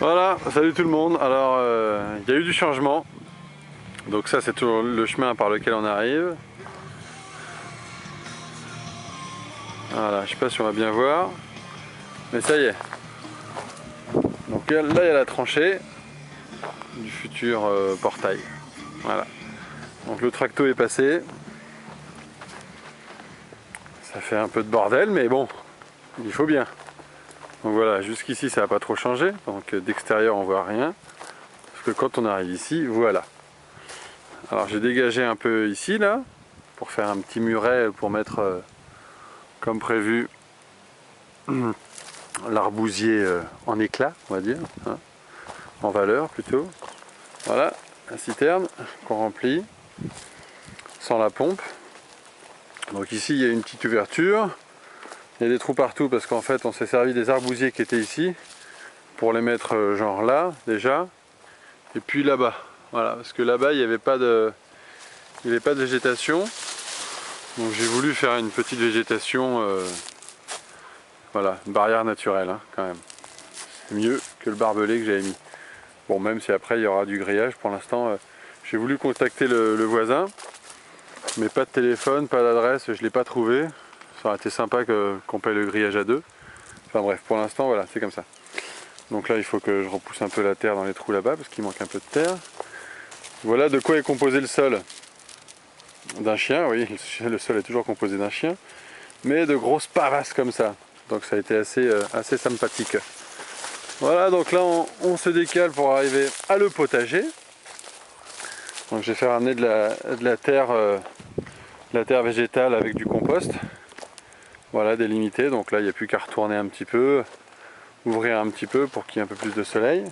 Voilà, salut tout le monde. Alors, il y a eu du changement. Donc ça, c'est toujours le chemin par lequel on arrive. Voilà, je sais pas si on va bien voir. Mais ça y est. Donc là, il y a la tranchée du futur portail. Voilà. Donc le tracto est passé. Ça fait un peu de bordel, mais bon, il faut bien. Donc voilà, jusqu'ici ça n'a pas trop changé. Donc d'extérieur on voit rien. Parce que quand on arrive ici, voilà. Alors j'ai dégagé un peu ici là, pour faire un petit muret pour mettre comme prévu l'arbousier en éclat, on va dire, hein, en valeur plutôt. Voilà, la citerne qu'on remplit sans la pompe. Donc ici il y a une petite ouverture. Il y a des trous partout parce qu'en fait on s'est servi des arbousiers qui étaient ici pour les mettre genre là déjà. Et puis là-bas, voilà, parce que là-bas il n'y avait pas de végétation. Donc j'ai voulu faire une petite végétation, voilà, une barrière naturelle hein, quand même. C'est mieux que le barbelé que j'avais mis. Bon, même si après il y aura du grillage, pour l'instant j'ai voulu contacter le voisin, mais pas de téléphone, pas d'adresse, je ne l'ai pas trouvé. Ça aurait été sympa qu'on paye le grillage à deux. Enfin bref, pour l'instant voilà, c'est comme ça. Donc là il faut que je repousse un peu la terre dans les trous là-bas parce qu'il manque un peu de terre. Voilà de quoi est composé le sol. D'un chien, oui, le sol est toujours composé d'un chien, mais de grosses pavasses comme ça. Donc ça a été assez sympathique. Voilà, donc là on se décale pour arriver à le potager. Donc je vais faire amener de la terre végétale avec du compost. Voilà, délimité. Donc là il n'y a plus qu'à retourner un petit peu, ouvrir un petit peu pour qu'il y ait un peu plus de soleil.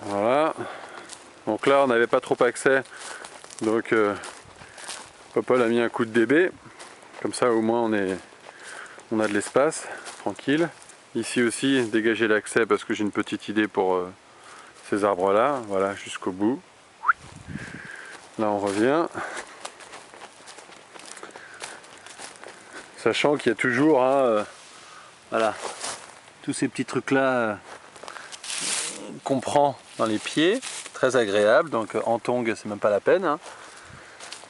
Voilà. Donc là on n'avait pas trop accès. Donc Popol a mis un coup de DB. Comme ça au moins on a de l'espace, tranquille. Ici aussi dégager l'accès parce que j'ai une petite idée pour ces arbres là. Voilà, jusqu'au bout. Là on revient. Sachant qu'il y a toujours hein, voilà, tous ces petits trucs là qu'on prend dans les pieds, très agréable, donc en tongs c'est même pas la peine hein.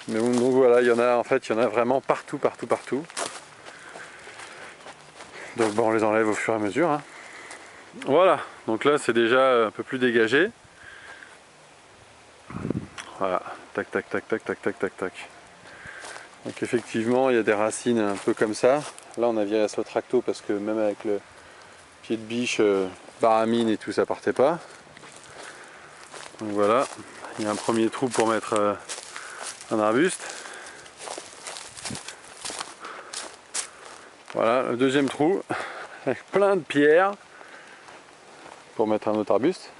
Mais bon, donc voilà, il y en a en fait, il y en a vraiment partout. Donc bon, on les enlève au fur et à mesure hein. Voilà, donc là c'est déjà un peu plus dégagé. Voilà, tac. Donc effectivement il y a des racines un peu comme ça. Là on a viré sur le tracto parce que même avec le pied de biche, baramine et tout ça partait pas. Donc voilà, il y a un premier trou pour mettre un arbuste. Voilà, le deuxième trou avec plein de pierres pour mettre un autre arbuste.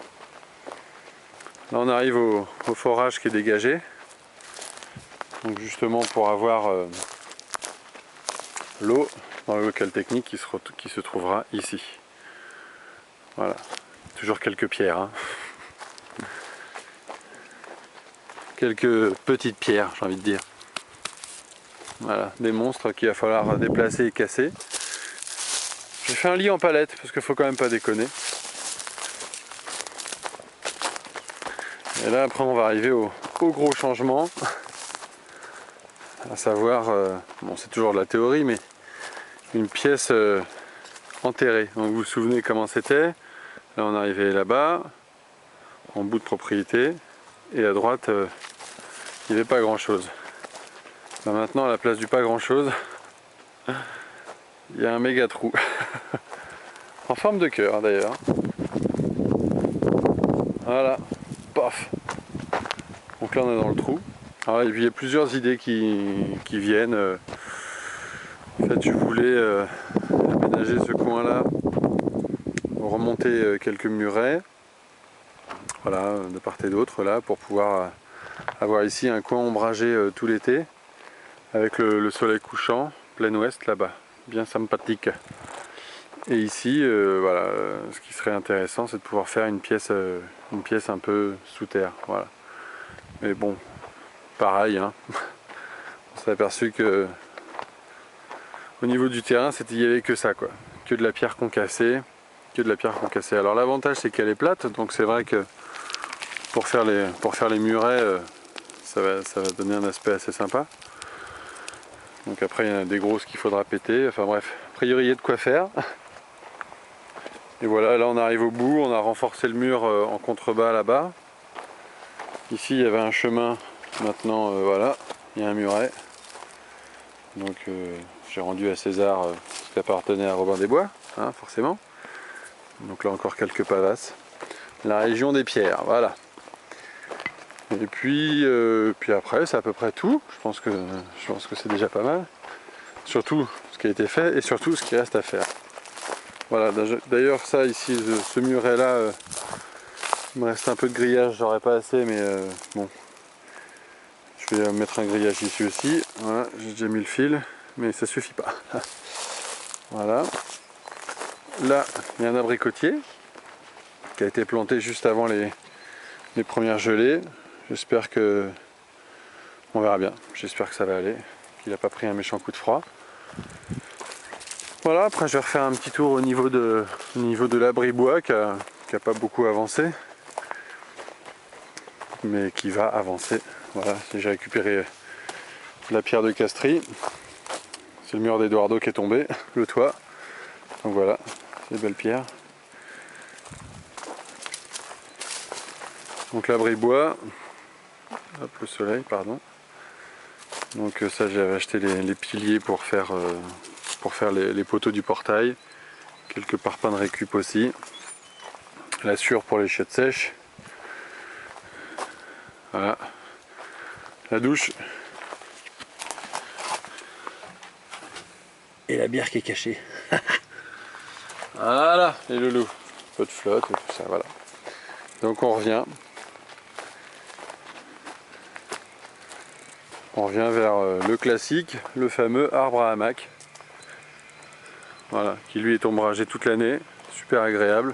Là on arrive au forage qui est dégagé. Donc justement pour avoir l'eau dans le local technique qui se trouvera ici. Voilà, toujours quelques pierres. Hein. Quelques petites pierres, j'ai envie de dire. Voilà, des monstres qu'il va falloir déplacer et casser. J'ai fait un lit en palette parce qu'il faut quand même pas déconner. Et là après on va arriver au gros changement. À savoir, bon c'est toujours de la théorie, mais une pièce enterrée. Donc vous vous souvenez comment c'était. Là on est arrivé là-bas, en bout de propriété, et à droite il n'y avait pas grand chose. Là, maintenant à la place du pas grand chose, il y a un méga trou. En forme de cœur d'ailleurs. Voilà, paf. Donc là on est dans le trou. Alors, il y a plusieurs idées qui viennent. En fait je voulais aménager ce coin là, remonter quelques murets. Voilà, de part et d'autre là, pour pouvoir avoir ici un coin ombragé tout l'été, avec le soleil couchant, plein ouest là-bas, bien sympathique. Et ici, voilà, ce qui serait intéressant, c'est de pouvoir faire une pièce un peu sous terre, voilà. Mais bon, pareil, hein. On s'est aperçu que au niveau du terrain, il n'y avait que ça, quoi, que de la pierre concassée. que de la pierre concassée. Alors l'avantage c'est qu'elle est plate, donc c'est vrai que pour faire les murets, ça va donner un aspect assez sympa. Donc après il y en a des grosses qu'il faudra péter, enfin bref, a priori il y a de quoi faire. Et voilà, là on arrive au bout, on a renforcé le mur en contrebas là-bas. Ici il y avait un chemin, maintenant voilà, il y a un muret. Donc j'ai rendu à César ce qui appartenait à Robin des Bois, hein, forcément. Donc là encore quelques pavasses. La région des pierres, voilà. Et puis après c'est à peu près tout. Je pense que c'est déjà pas mal. Surtout ce qui a été fait et surtout ce qui reste à faire. Voilà, d'ailleurs ça ici, ce muret là, il me reste un peu de grillage, j'aurais pas assez, mais bon. Je vais mettre un grillage ici aussi. Voilà, j'ai déjà mis le fil, mais ça suffit pas. Voilà. Là, il y a un abricotier qui a été planté juste avant les premières gelées. J'espère que... on verra bien. J'espère que ça va aller. Qu'il n'a pas pris un méchant coup de froid. Voilà, après je vais refaire un petit tour au niveau de l'abri-bois qui a pas beaucoup avancé. Mais qui va avancer. Voilà, j'ai récupéré la pierre de Castries. C'est le mur d'Eduardo qui est tombé, le toit. Donc voilà, c'est belles pierres. Donc l'abri-bois, hop, le soleil, pardon. Donc ça j'avais acheté les piliers pour faire les poteaux du portail. Quelques parpaings de récup aussi. La sûre pour les chiottes sèches. Voilà. La douche. Et la bière qui est cachée. Voilà, les loulous. Un peu de flotte et tout ça, voilà. Donc on revient. On revient vers le classique, le fameux arbre à hamac. Voilà, qui lui est ombragé toute l'année, super agréable.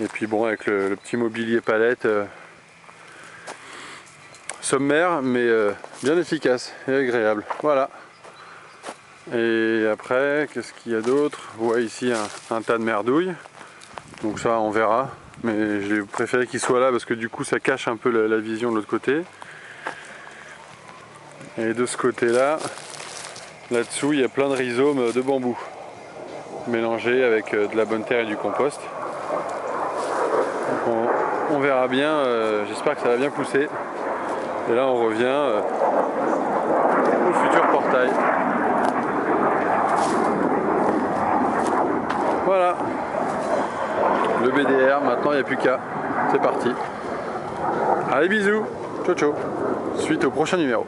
Et puis bon, avec le petit mobilier palette, sommaire, mais bien efficace et agréable. Voilà. Et après, qu'est-ce qu'il y a d'autre? Vous voyez ici un tas de merdouilles. Donc ça, on verra. Mais j'ai préféré qu'il soit là parce que du coup, ça cache un peu la vision de l'autre côté. Et de ce côté-là, là-dessous, il y a plein de rhizomes de bambou mélangés avec de la bonne terre et du compost. Donc on verra bien, j'espère que ça va bien pousser. Et là, on revient au futur portail. Voilà, le BDR, maintenant il n'y a plus qu'à. C'est parti. Allez, bisous, ciao ciao. Suite au prochain numéro.